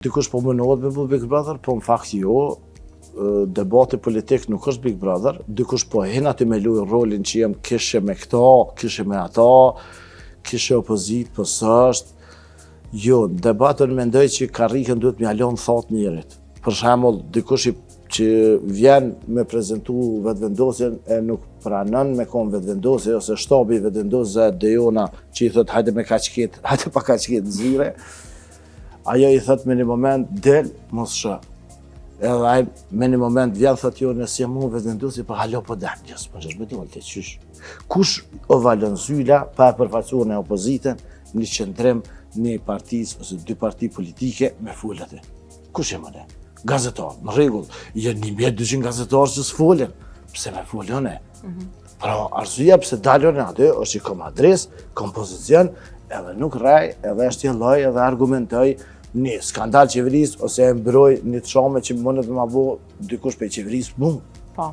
Dikush po mënohet me bu Big Brother, po në fakt jo. Debati politik nuk është Big Brother. Dikush po hin aty me luaj rolin që jem kishe me këta, kishe me ata, kishe opozit, po s'është. Jo, debatën mendoj që karrikën duhet m'ja lënë thatë njerit. Për shembull, dikush që vjen me prezentu vetëvendosjen e nuk pranon me kon vetëvendosje ose shtabi vetëvendosje Dejona që i thot hajde me kaq hajde pa kaq zyre. Ajo i thot me një moment del mos shë. Edhe ai me një moment vjen thot jo nëse jam unë vetëvendosje po halo po dal. Jo, s'po është me dal të qysh. Kush o valon zyla pa përfaqësuar në opozitën në qendrim në partisë ose dy parti politike me fol atë. Kush e më ne? Gazetar, në rregull, janë 1200 gazetarë që s'folën, pse me folën e? Pra, arsyeja pse dalën aty është që kam adresë, kam pozicion, edhe nuk rrej, edhe shtjelloj, edhe argumentoj një skandal qeverisë ose e mbroj një çame që mundet të ma bo dikush pe qeverisë mund. Po.